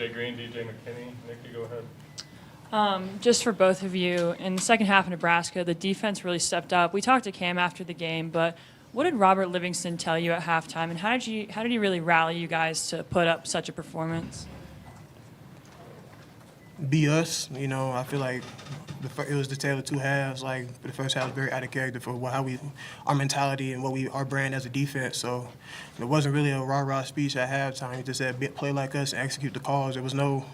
AJ Green, DJ McKinney. Nikki, go ahead. Just for both of you, in the second half of Nebraska, the defense really stepped up. We talked to Cam after the game, but what did Robert Livingston tell you at halftime, and how did he really rally you guys to put up such a performance? Be us, I feel like it was the tale of two halves. Like the first half was very out of character for our mentality and our brand as a defense. So it wasn't really a rah-rah speech at halftime. He just said, play like us and execute the calls. There was no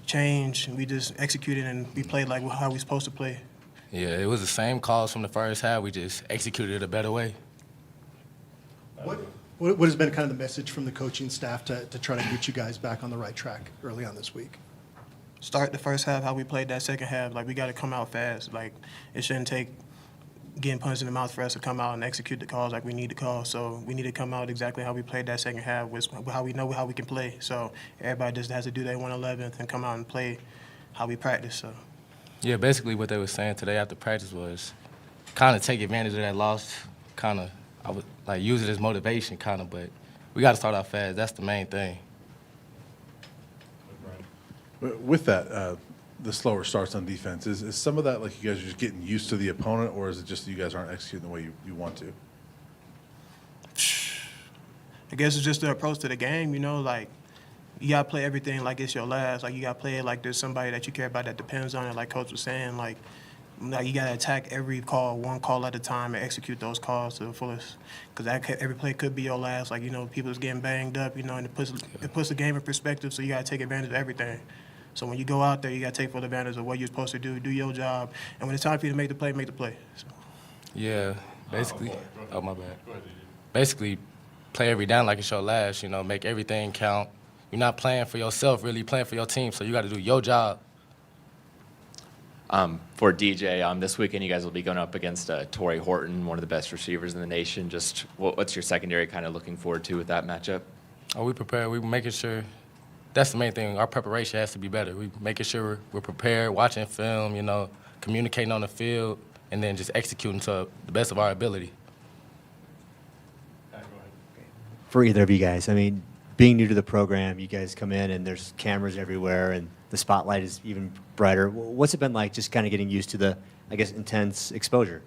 change. We just executed and we played like how we supposed to play. Yeah, it was the same calls from the first half. We just executed it a better way. What has been kind of the message from the coaching staff to try to get you guys back on the right track early on this week? Start the first half how we played that second half. Like, we got to come out fast. Like, it shouldn't take getting punched in the mouth for us to come out and execute the calls like we need to call. So we need to come out exactly how we played that second half, with how we know how we can play. So everybody just has to do their 111th and come out and play how we practice. So. Yeah, basically what they were saying today after practice was kind of take advantage of that loss, I would like use it as motivation, but we got to start out fast. That's the main thing. With that, the slower starts on defense, is some of that like you guys are just getting used to the opponent, or is it just that you guys aren't executing the way you want to? I guess it's just the approach to the game, like you got to play everything like it's your last. Like, you got to play it like there's somebody that you care about that depends on it, like Coach was saying. Like you got to attack every call, one call at a time, and execute those calls to the fullest. Because every play could be your last. Like, people's getting banged up, and it puts the game in perspective, so you got to take advantage of everything. So when you go out there, you got to take full advantage of what you're supposed to do your job. And when it's time for you to make the play, make the play. So. Yeah, basically. Oh, my bad. Basically, play every down like it's your last, make everything count. You're not playing for yourself, really playing for your team, so you got to do your job. For DJ, this weekend you guys will be going up against Torrey Horton, one of the best receivers in the nation. Just what's your secondary kind of looking forward to with that matchup? Oh, we prepared. We're making sure. That's the main thing. Our preparation has to be better. We're making sure we're prepared, watching film, communicating on the field, and then just executing to the best of our ability. For either of you guys, being new to the program, you guys come in and there's cameras everywhere and the spotlight is even brighter. What's it been like just kind of getting used to the, intense exposure?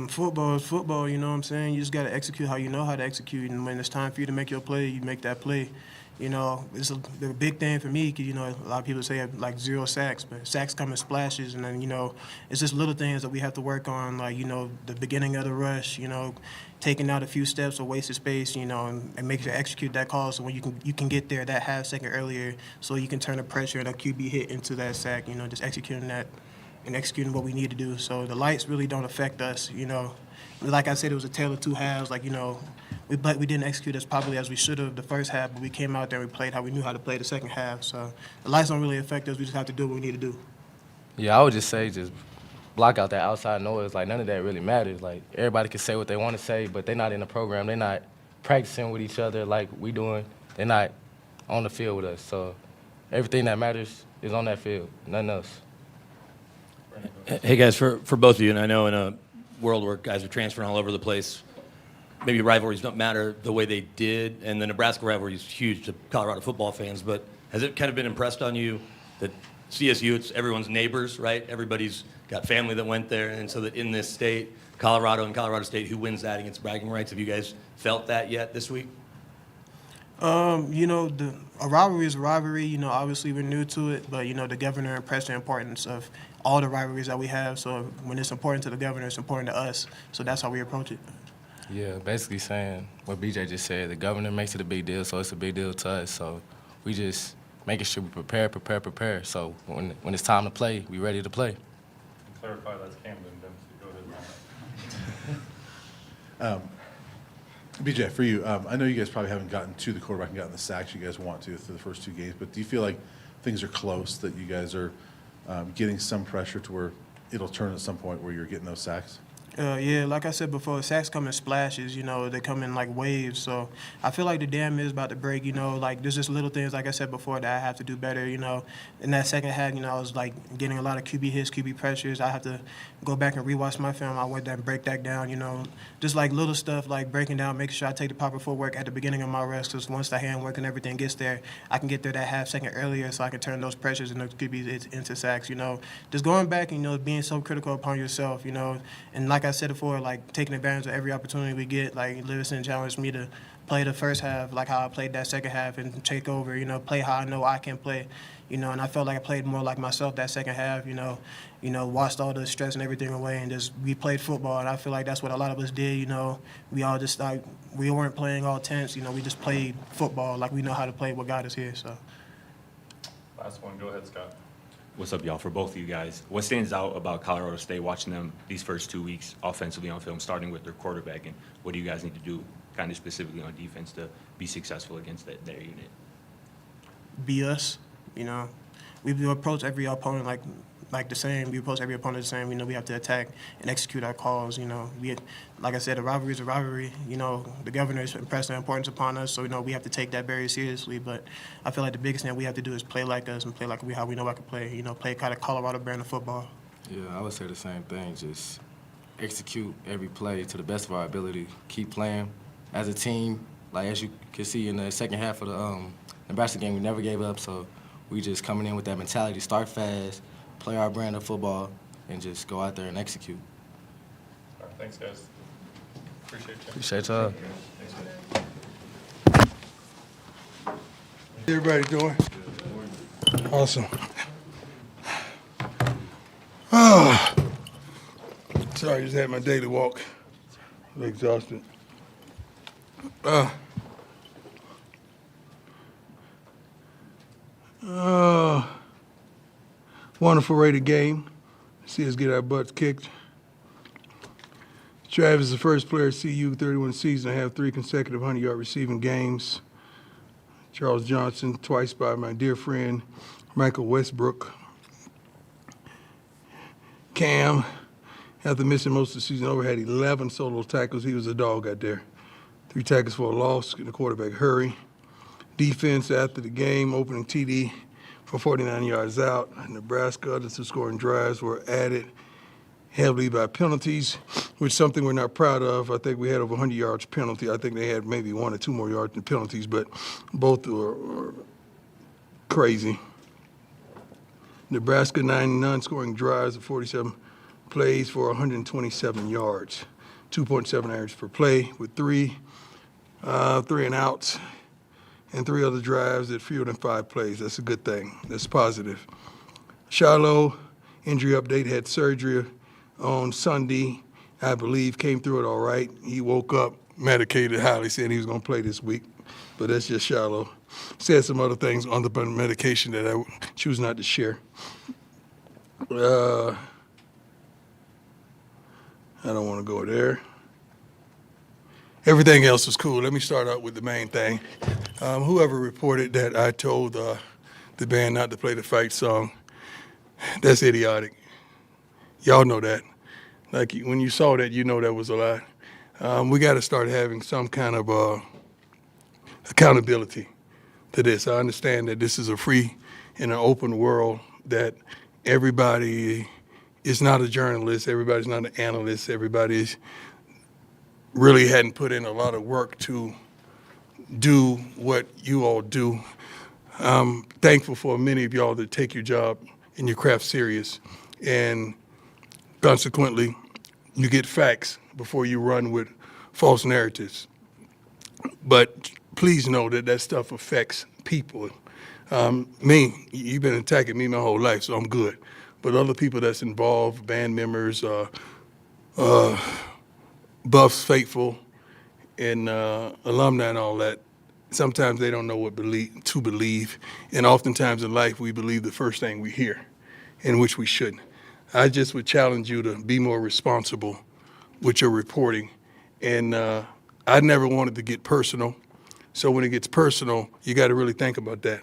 Football is football, you know what I'm saying? You just got to execute how you know how to execute, and when it's time for you to make your play, you make that play. It's the big thing for me, because, a lot of people say, 0 sacks, but sacks come in splashes, and then, it's just little things that we have to work on, like, the beginning of the rush, taking out a few steps or wasted space, and make sure to execute that call so when you can get there that half second earlier so you can turn the pressure and a QB hit into that sack, just executing that and executing what we need to do. So the lights really don't affect us, Like I said, it was a tale of two halves. Like, we didn't execute as probably as we should have the first half, but we came out there and we played how we knew how to play the second half. So the lights don't really affect us. We just have to do what we need to do. Yeah, I would just say just block out that outside noise. Like, none of that really matters. Like, everybody can say what they want to say, but they're not in the program. They're not practicing with each other like we doing. They're not on the field with us. So everything that matters is on that field, nothing else. Hey, guys, for both of you, and I know in a world where guys are transferring all over the place, maybe rivalries don't matter the way they did, and the Nebraska rivalry is huge to Colorado football fans, but has it kind of been impressed on you that CSU, it's everyone's neighbors, right? Everybody's got family that went there, and so that in this state, Colorado and Colorado State, who wins that against bragging rights? Have you guys felt that yet this week? A rivalry is a rivalry. Obviously we're new to it, but, the governor impressed the importance of all the rivalries that we have. So when it's important to the governor, it's important to us. So that's how we approach it. Yeah, basically saying what BJ just said. The governor makes it a big deal, so it's a big deal to us. So we just making sure we prepare. So when it's time to play, we ready to play. Clarify that's Camden Dempsey. Go ahead. BJ, for you, I know you guys probably haven't gotten to the quarterback and gotten the sacks you guys want to through the first two games, but do you feel like things are close, that you guys are getting some pressure to where it'll turn at some point where you're getting those sacks? Yeah, like I said before, sacks come in splashes, they come in like waves. So I feel like the dam is about to break, like there's just little things, like I said before, that I have to do better, In that second half, I was like getting a lot of QB hits, QB pressures. I have to go back and rewatch my film. I went there and break that down, just like little stuff like breaking down, making sure I take the proper footwork at the beginning of my rest, because once the handwork and everything gets there, I can get there that half second earlier so I can turn those pressures and those QB hits into sacks, Just going back and, being so critical upon yourself, and like I said before, like taking advantage of every opportunity we get. Like Livingston challenged me to play the first half like how I played that second half and take over, play how I know I can play, and I felt like I played more like myself that second half, watched all the stress and everything away and just we played football, and I feel like that's what a lot of us did, we all just like we weren't playing all tense, we just played football like we know how to play what got us here. So Last one, go ahead, Scott. What's up, y'all? For both of you guys, what stands out about Colorado State watching them these first 2 weeks offensively on film, starting with their quarterback, and what do you guys need to do kind of specifically on defense to be successful against their unit? be us, we approach every opponent like the same. We approach every opponent the same. We have to attack and execute our calls. Like I said, a rivalry is a rivalry. The governor has impressed the importance upon us, so we have to take that very seriously. But I feel like the biggest thing we have to do is play like us and play like how we know I can play. Play kind of Colorado brand of football. Yeah, I would say the same thing. Just execute every play to the best of our ability. Keep playing as a team. Like as you can see in the second half of the Nebraska game, we never gave up. So we just coming in with that mentality: start fast, play our brand of football, and just go out there and execute. All right, thanks, guys. Appreciate you. Appreciate y'all. Everybody doing? Awesome. Oh, sorry, just had my daily walk. I'm exhausted. Wonderful rated game. See us get our butts kicked. Travis is the first player at CU 31 season to have 3 consecutive 100-yard receiving games. Charles Johnson, twice by my dear friend Michael Westbrook. Cam, after missing most of the season over, had 11 solo tackles. He was a dog out there. 3 tackles for a loss in the quarterback hurry. Defense after the game, opening TD for 49 yards out. Nebraska, others who scoring drives were added heavily by penalties, which is something we're not proud of. I think we had over 100 yards penalty. I think they had maybe 1 or 2 more yards than penalties, but both were crazy. Nebraska 9 non-scoring drives of 47 plays for 127 yards, 2.7 average per play with 3 and outs and 3 other drives at fewer than 5 plays. That's a good thing. That's positive. Shiloh, injury update, had surgery on Sunday, I believe, came through it all right. He woke up medicated, highly said he was going to play this week, but that's just Shiloh. Said some other things on the medication that I choose not to share. I don't want to go there. Everything else was cool. Let me start out with the main thing. Whoever reported that I told the band not to play the fight song, that's idiotic. Y'all know that. Like, when you saw that, you know that was a lie. We got to start having some kind of accountability to this. I understand that this is a free and an open world, that everybody is not a journalist, everybody's not an analyst, everybody's really hadn't put in a lot of work to do what you all do. I'm thankful for many of y'all that take your job and your craft serious, and consequently, you get facts before you run with false narratives. But please know that that stuff affects people. Me, you've been attacking me my whole life, so I'm good. But other people that's involved, band members, Buffs faithful, and alumni and all that, sometimes they don't know what to believe. And oftentimes in life, we believe the first thing we hear, in which we shouldn't. I just would challenge you to be more responsible with your reporting. And I never wanted to get personal. So when it gets personal, you got to really think about that.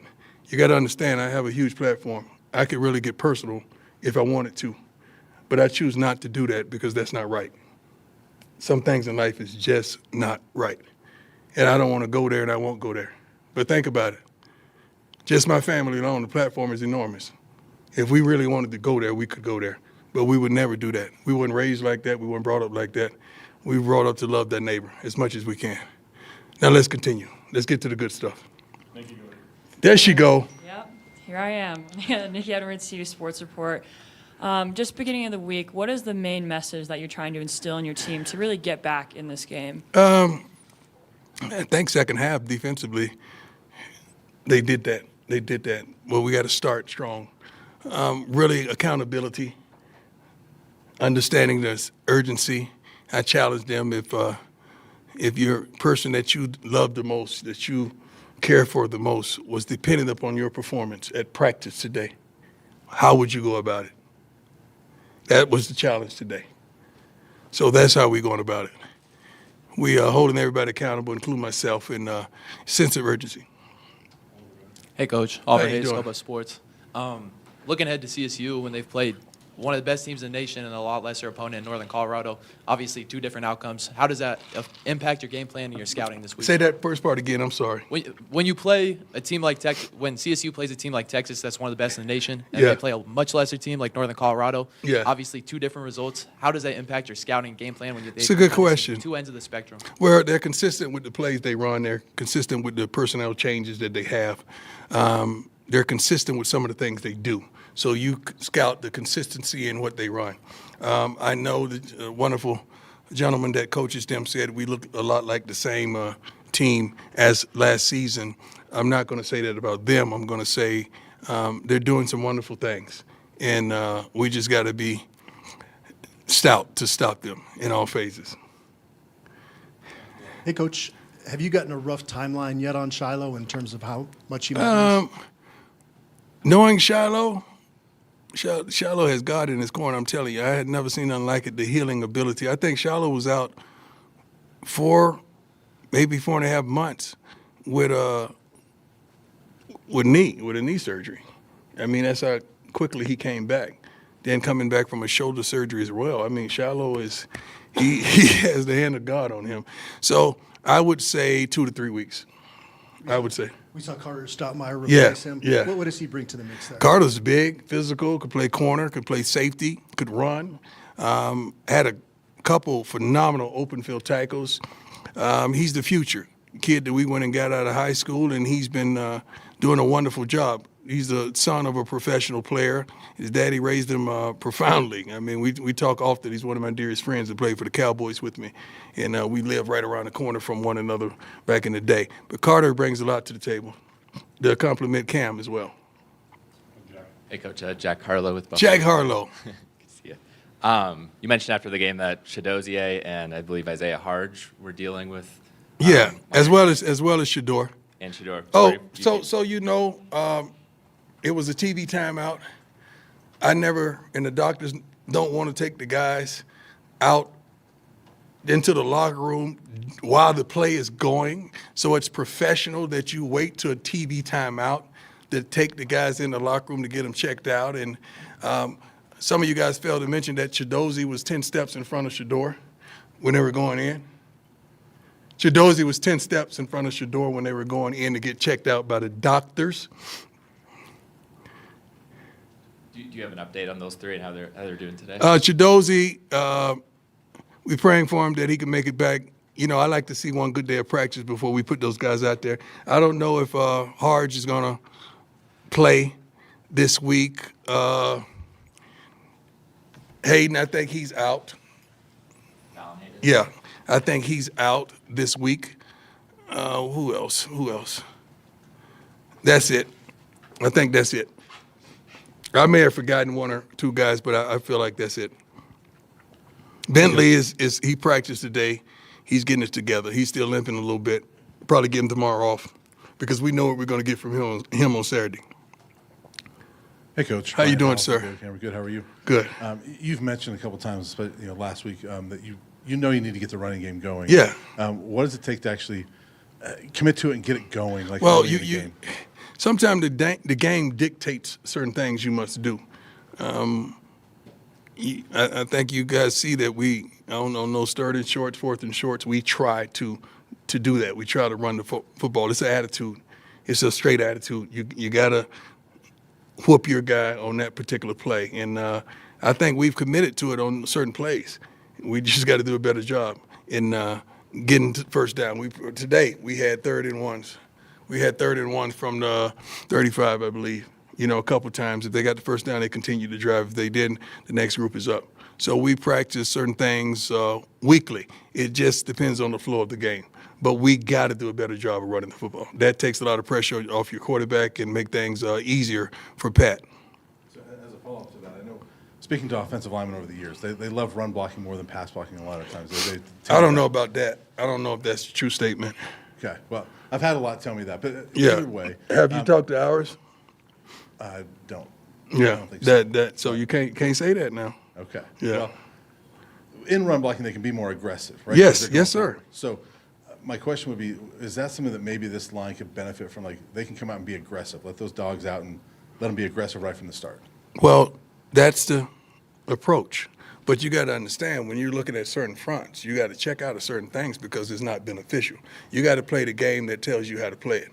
You got to understand, I have a huge platform. I could really get personal if I wanted to. But I choose not to do that because that's not right. some things in life is just not right. And I don't want to go there, and I won't go there. But think about it. Just my family alone, the platform is enormous. If we really wanted to go there, we could go there. But we would never do that. We weren't raised like that. We weren't brought up like that. We were brought up to love that neighbor as much as we can. Now let's continue. Let's get to the good stuff. Thank you, Coach. There she go. Yep, here I am. Nikki Edwards, CU Sports Report. Just beginning of the week, what is the main message that you're trying to instill in your team to really get back in this game? I think second half defensively, they did that. They did that. Well, we got to start strong. Really accountability, understanding this urgency. I challenge them if your person that you love the most, that you care for the most, was dependent upon your performance at practice today, how would you go about it? That was the challenge today. So that's how we're going about it. We are holding everybody accountable, including myself, in sense of urgency. Hey, Coach. How Auburn you Hayes, doing? Scopa Sports. Looking ahead to CSU when they've played one of the best teams in the nation and a lot lesser opponent in Northern Colorado, obviously two different outcomes. How does that impact your game plan and your scouting this week? Say that first part again. I'm sorry. When you play a team like when CSU plays a team like Texas, that's one of the best in the nation, and Yeah. they play a much lesser team like Northern Colorado, Yeah. obviously two different results. How does that impact your scouting game plan when It's a good question. Two ends of the spectrum. Well, they're consistent with the plays they run. They're consistent with the personnel changes that they have. They're consistent with some of the things they do. So you scout the consistency in what they run. I know that a wonderful gentleman that coaches them said we look a lot like the same team as last season. I'm not going to say that about them. I'm going to say they're doing some wonderful things. And we just got to be stout to stop them in all phases. Hey, Coach, have you gotten a rough timeline yet on Shiloh in terms of how much he matters? Knowing Shiloh has God in his corner, I'm telling you. I had never seen nothing like it, the healing ability. I think Shiloh was out maybe 4.5 months with a knee surgery. I mean, that's how quickly he came back. Then coming back from a shoulder surgery as well. I mean, Shiloh he has the hand of God on him. So I would say 2 to 3 weeks. I would say. We saw Carter Stoutmeyer Yeah, replace him. yeah. What does he bring to the mix there? Carter's big, physical, could play corner, could play safety, could run. Had a couple phenomenal open field tackles. He's the future kid that we went and got out of high school, and he's been doing a wonderful job. He's the son of a professional player. His daddy raised him profoundly. I mean, we talk often. He's one of my dearest friends that played for the Cowboys with me. And we live right around the corner from one another back in the day. But Carter brings a lot to the table. To compliment Cam as well. Hey, Coach, Jack Harlow with BuffsTV. Jack Harlow. Good to see you. You mentioned after the game that Shadozier and I believe Isaiah Harge were dealing with. Yeah, as well as Shador. And Shador. Oh, Sorry, so you know, it was a TV timeout. And the doctors don't want to take the guys out into the locker room while the play is going. So it's professional that you wait to a TV timeout to take the guys in the locker room to get them checked out. And some of you guys failed to mention that Chidozie was 10 steps in front of Shador when they were going in. Chidozie was 10 steps in front of Shador when they were going in to get checked out by the doctors. Do you have an update on those three and how they're doing today? Chidozie, we're praying for him that he can make it back. You know, I like to see one good day of practice before we put those guys out there. I don't know if Harge is going to play this week. Hayden, I think he's out. Yeah, I think he's out this week. Who else? That's it. I think that's it. I may have forgotten one or two guys, but I feel like that's it. Bentley he practiced today. He's getting it together. He's still limping a little bit. Probably give him tomorrow off because we know what we're going to get from him on Saturday. Hey, Coach. How you Brian doing, Hall, sir? Good. How are you? Good. You've mentioned a couple times, but last week, that you need to get the running game going. Yeah. What does it take to actually commit to it and get it going? Like Well, early in the game? Sometimes the game dictates certain things you must do. I think you guys see that I don't know, no third and shorts, fourth and shorts. We try to do that. We try to run the football. It's an attitude. It's a straight attitude. You got to whoop your guy on that particular play. And I think we've committed to it on certain plays. We just got to do a better job in getting to first down. Today we had 3rd and 1s. We had 3rd and 1s from the 35, I believe. A couple times. If they got the first down, they continue to drive. If they didn't, the next group is up. So we practice certain things weekly. It just depends on the flow of the game. But we got to do a better job of running the football. That takes a lot of pressure off your quarterback and make things easier for Pat. So as a follow-up to that, I know, speaking to offensive linemen over the years, they love run blocking more than pass blocking a lot of times. I don't know about that. I don't know if that's a true statement. Okay, well, I've had a lot tell me that, but Yeah. either way. Have you talked to ours? I don't. Yeah. I don't think so. So you can't say that now. Okay. Yeah. Well, in run blocking, they can be more aggressive, right? Yes, 'Cause they're going yes, sir. forward. So my question would be, is that something that maybe this line could benefit from? Like, they can come out and be aggressive. Let those dogs out and let them be aggressive right from the start. Well, that's the approach. But you got to understand, when you're looking at certain fronts, you got to check out of certain things because it's not beneficial. You got to play the game that tells you how to play it.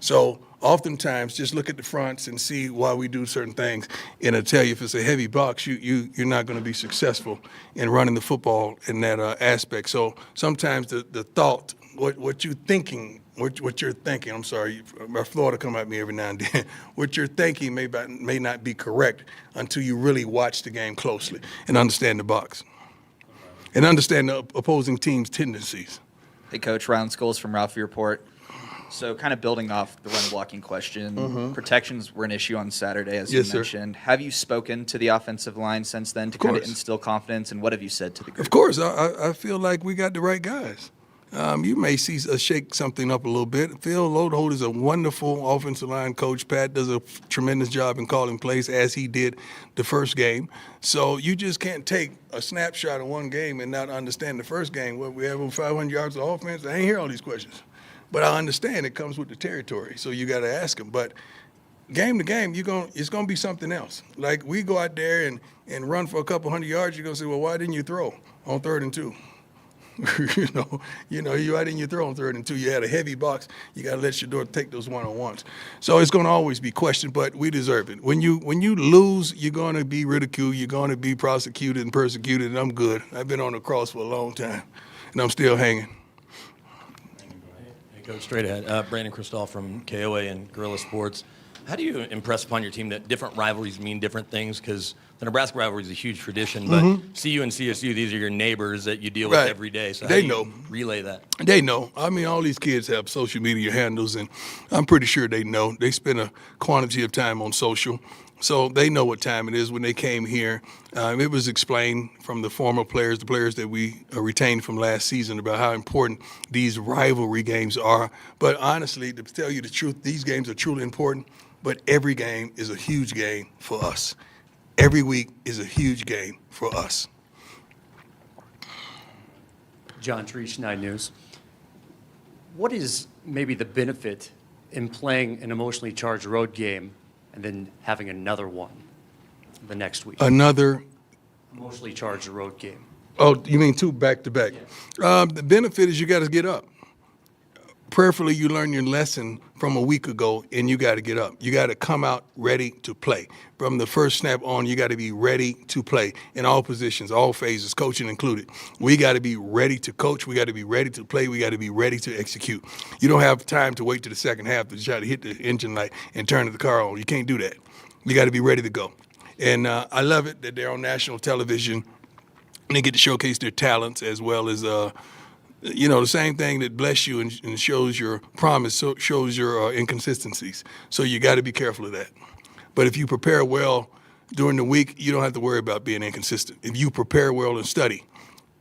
So oftentimes, just look at the fronts and see why we do certain things, and it'll tell you if it's a heavy box, you're not going to be successful in running the football in that aspect. So sometimes the thought, what you're thinking, what you're thinking. I'm sorry, my Florida come at me every now and then. What you're thinking may not be correct until you really watch the game closely and understand the box and understand the opposing team's tendencies. Hey, Coach, Ryan Scholes from Rivalry Report. So kind of building off the run blocking question, protections were an issue on Saturday, as Yes, you sir. mentioned. Have you spoken to the offensive line since then to kind of course. instill confidence, and what have you said to the group? Of course, I feel like we got the right guys. You may see us shake something up a little bit. Phil Lodeholt is a wonderful offensive line coach. Pat does a tremendous job in calling plays, as he did the first game. So you just can't take a snapshot of one game and not understand the first game. What, we have over 500 yards of offense? I ain't hear all these questions. But I understand it comes with the territory, so you got to ask them. But game to game, it's going to be something else. Like, we go out there and run for a couple hundred yards, you're going to say, well, why didn't you throw on 3rd and 2? Why didn't you throw on 3rd and 2? You had a heavy box. You got to let Shador take those one-on-ones. So it's going to always be questioned, but we deserve it. When you lose, you're going to be ridiculed. You're going to be prosecuted and persecuted, and I'm good. I've been on the cross for a long time, and I'm still hanging. Hey, Coach, straight ahead. Brandon Cristal from KOA and Guerrilla Sports. How do you impress upon your team that different rivalries mean different things? Because the Nebraska rivalry is a huge tradition, but CU and CSU, these are your neighbors that you deal with Right. every day. So They how do you know. relay that? They know. I mean, all these kids have social media handles, and I'm pretty sure they know. They spend a quantity of time on social, so they know what time it is when they came here. It was explained from the former players, the players that we retained from last season, about how important these rivalry games are. But honestly, to tell you the truth, these games are truly important, but every game is a huge game for us. Every week is a huge game for us. John Treach, 9 News. What is maybe the benefit in playing an emotionally charged road game and then having another one the next week? Another. Emotionally charged road game. Oh, you mean 2 back-to-back? The benefit is you got to get up. Prayerfully, you learn your lesson from a week ago, and you got to get up. You got to come out ready to play. From the first snap on, you got to be ready to play in all positions, all phases, coaching included. We got to be ready to coach. We got to be ready to play. We got to be ready to execute. You don't have time to wait to the second half to try to hit the engine light and turn the car on. You can't do that. You got to be ready to go. And I love it that they're on national television, and they get to showcase their talents as well as the same thing that bless you and shows your promise, shows your inconsistencies. So you got to be careful of that. But if you prepare well during the week, you don't have to worry about being inconsistent. If you prepare well and study,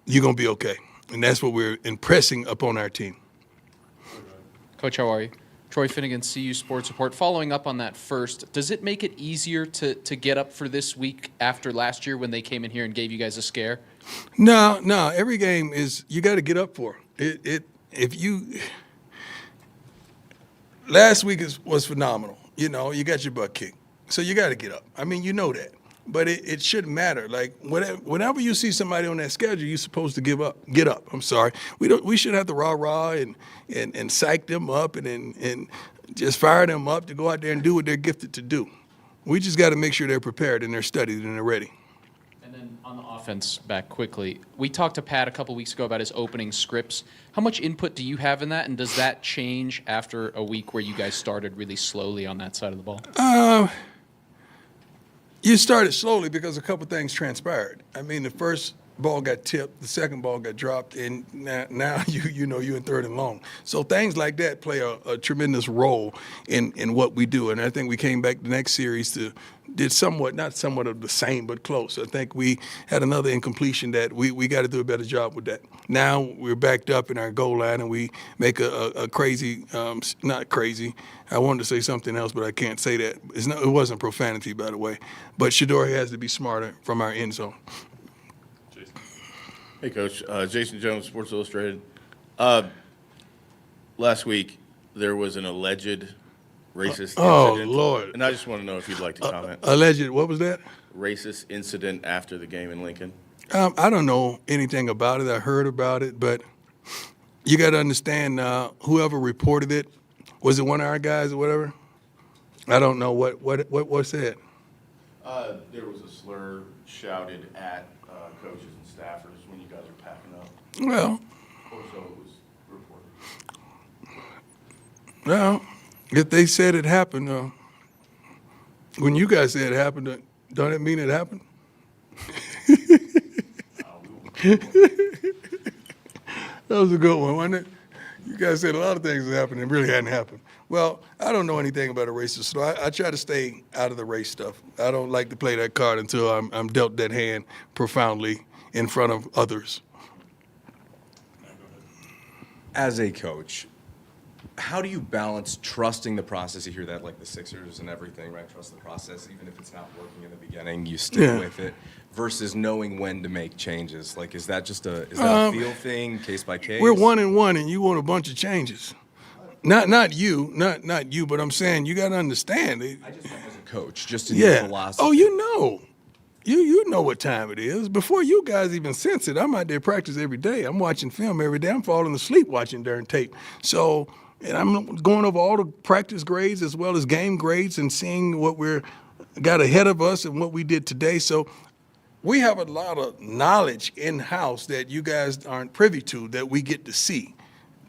you're going to be okay. And that's what we're impressing upon our team. Coach, how are you? Troy Finnegan, CU Sports Report. Following up on that first, does it make it easier to get up for this week after last year when they came in here and gave you guys a scare? No. Every game is you got to get up for Last week was phenomenal. You got your butt kicked, so you got to get up. I mean, you know that. but it shouldn't matter. Like whenever you see somebody on that schedule, you're supposed to get up. I'm sorry. We should have to rah and psych them up and just fire them up to go out there and do what they're gifted to do. We just got to make sure they're prepared and they're studied and they're ready. And then on the offense, back quickly, we talked to Pat a couple weeks ago about his opening scripts. How much input do you have in that, and does that change after a week where you guys started really slowly on that side of the ball? You started slowly because a couple things transpired. I mean, the first ball got tipped, the second ball got dropped, and now you're in third and long. So things like that play a tremendous role in what we do. And I think we came back the next series did not somewhat of the same, but close. I think we had another incompletion that we got to do a better job with that. Now we're backed up in our goal line, and we make a crazy, not crazy. I wanted to say something else, but I can't say that. It wasn't profanity, by the way. But Shador has to be smarter from our end zone. Hey, Coach. Jason Jones, Sports Illustrated. Last week, there was an alleged racist incident. Oh, Lord. And I just want to know if you'd like to comment. Alleged, what was that? Racist incident after the game in Lincoln. I don't know anything about it. I heard about it, but you got to understand, whoever reported it, was it one of our guys or whatever? I don't know what said. There was a slur shouted at coaches and staffers when you guys are packing up. Well, Or so it was reported. well, if they said it happened, when you guys say it happened, don't it mean it happened? That was a good one, wasn't it? You guys said a lot of things that happened and really hadn't happened. Well, I don't know anything about a racist, so I try to stay out of the race stuff. I don't like to play that card until I'm dealt that hand profoundly in front of others. As a coach, how do you balance trusting the process? You hear that like the Sixers and everything, right? Trust the process, even if it's not working in the beginning, you stick with it, versus knowing when to make changes. Like, is that a feel thing, case by case? We're 1-1, and you want a bunch of changes. Not you, but I'm saying you got to understand. I just meant as a coach, just in your philosophy. Oh, you know. You know what time it is. Before you guys even sense it, I'm out there practice every day. I'm watching film every day. I'm falling asleep watching darn tape. So, and I'm going over all the practice grades as well as game grades and seeing what we're got ahead of us and what we did today. So we have a lot of knowledge in-house that you guys aren't privy to that we get to see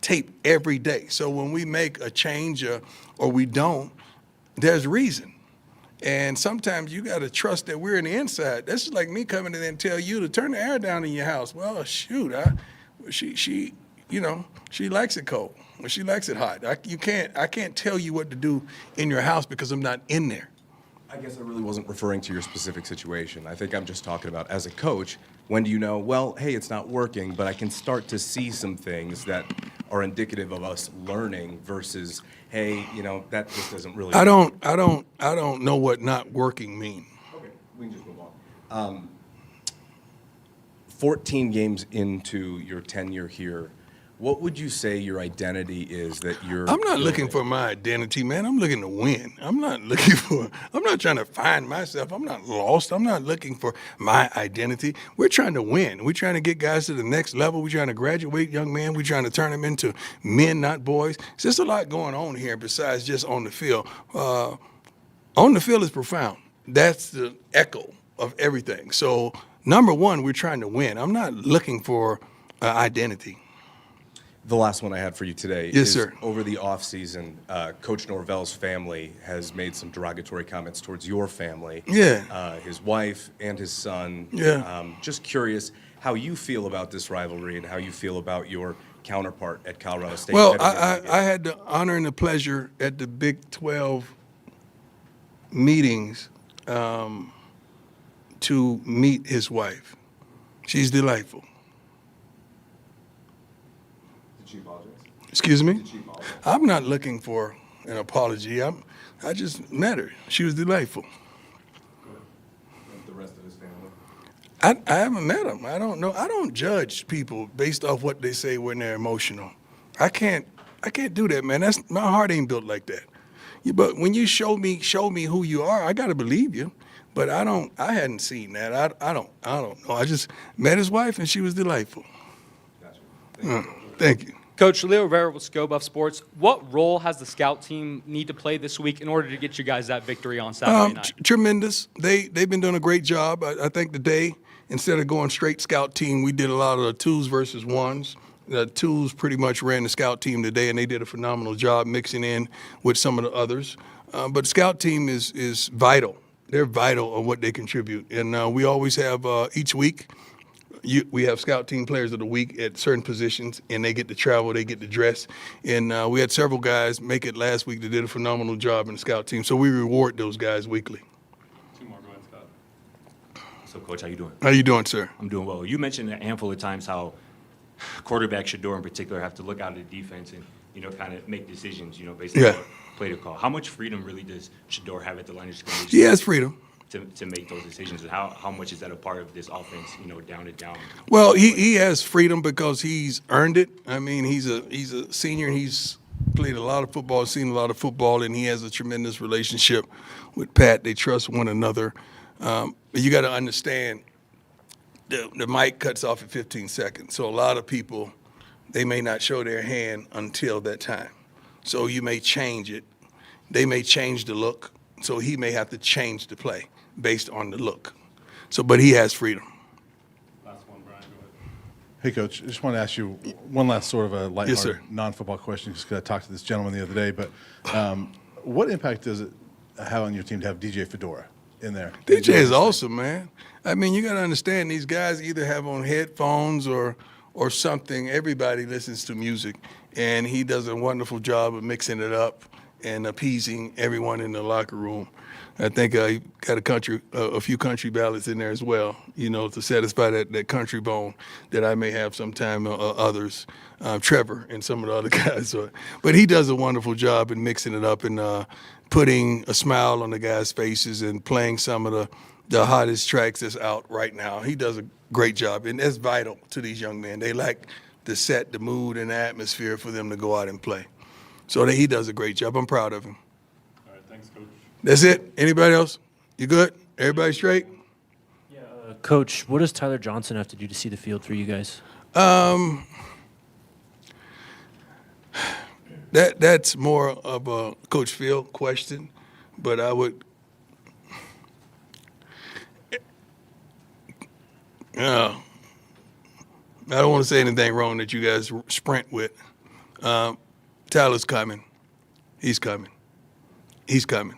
tape every day. So when we make a change or we don't, there's reason. And sometimes you got to trust that we're in the inside. That's just like me coming in and tell you to turn the air down in your house. Well, shoot, she likes it cold. Well, she likes it hot. I can't tell you what to do in your house because I'm not in there. I guess I really wasn't referring to your specific situation. I think I'm just talking about as a coach, when do you know, well, hey, it's not working, but I can start to see some things that are indicative of us learning versus, hey, that just doesn't really. I don't know what not working mean. Okay, we can just move on. 14 games into your tenure here, what would you say your identity is that you're? I'm not looking for my identity, man. I'm looking to win. I'm not trying to find myself. I'm not lost. I'm not looking for my identity. We're trying to win. We're trying to get guys to the next level. We're trying to graduate young men. We're trying to turn them into men, not boys. There's just a lot going on here besides just on the field. On the field is profound. That's the echo of everything. So, number one, we're trying to win. I'm not looking for identity. The last one I had for you today Yes, is sir. over the offseason, Coach Norvell's family has made some derogatory comments towards your family. Yeah. His wife and his son. Yeah. Just curious how you feel about this rivalry and how you feel about your counterpart at Colorado State. Well, I had the honor and the pleasure at the Big 12 meetings to meet his wife. She's delightful. Did she apologize? Excuse me? Did she apologize? I'm not looking for an apology. I just met her. She was delightful. And the rest of his family? I haven't met him. I don't know. I don't judge people based off what they say when they're emotional. I can't do that, man. My heart ain't built like that. But when you show me who you are, I gotta believe you. But I hadn't seen that. I don't know. I just met his wife, and she was delightful. Thank you. Coach Leo Rivera with Buff Sports. What role has the scout team need to play this week in order to get you guys that victory on Saturday night? Tremendous. They've been doing a great job. I think today, instead of going straight scout team, we did a lot of the twos versus ones. The twos pretty much ran the scout team today, and they did a phenomenal job mixing in with some of the others. But scout team is vital. They're vital on what they contribute. And we always have each week, we have scout team players of the week at certain positions, and they get to travel, they get to dress. And we had several guys make it last week that did a phenomenal job in the scout team. So we reward those guys weekly. Two more, go ahead, Scott. So, Coach, how you doing? How you doing, sir? I'm doing well. You mentioned a handful of times how quarterback Shador in particular have to look out at the defense and, kind of make decisions, based on what play to call. How much freedom really does Shador have at the line of scrimmage? He has freedom to make those decisions, and how much is that a part of this offense, down and down? Well, he has freedom because he's earned it. I mean, he's a senior, and he's played a lot of football, seen a lot of football, and he has a tremendous relationship with Pat. They trust one another. But you got to understand, the mic cuts off at 15 seconds. So a lot of people, they may not show their hand until that time. So you may change it. They may change the look. So he may have to change the play based on the look. So, but he has freedom. Last one, Brian, go ahead. Hey, Coach, I just want to ask you one last sort of a Yes, lighthearted, sir. non-football question, just because I talked to this gentleman the other day. But what impact does it have on your team to have DJ Fedora in there? DJ is awesome, man. I mean, you got to understand, these guys either have on headphones or something. Everybody listens to music, and he does a wonderful job of mixing it up and appeasing everyone in the locker room. I think he got a few country ballads in there as well, to satisfy that country bone that I may have sometime others, Trevor and some of the other guys. But he does a wonderful job in mixing it up and putting a smile on the guys' faces and playing some of the hottest tracks that's out right now. He does a great job, and that's vital to these young men. They like to set the mood and the atmosphere for them to go out and play. So he does a great job. I'm proud of him. All right, thanks, Coach. That's it? Anybody else? You good? Everybody straight? Coach, what does Tyler Johnson have to do to see the field for you guys? That's more of a Coach Phil question, but I would. I don't want to say anything wrong that you guys sprint with. Tyler's coming. He's coming. He's coming.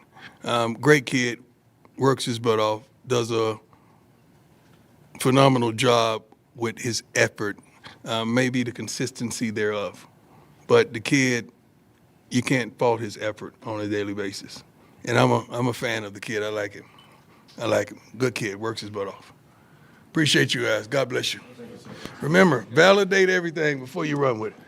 Great kid, works his butt off, does a phenomenal job with his effort, maybe the consistency thereof. But the kid, you can't fault his effort on a daily basis. And I'm a fan of the kid. I like him. Good kid, works his butt off. Appreciate you guys. God bless you. Remember, validate everything before you run with it.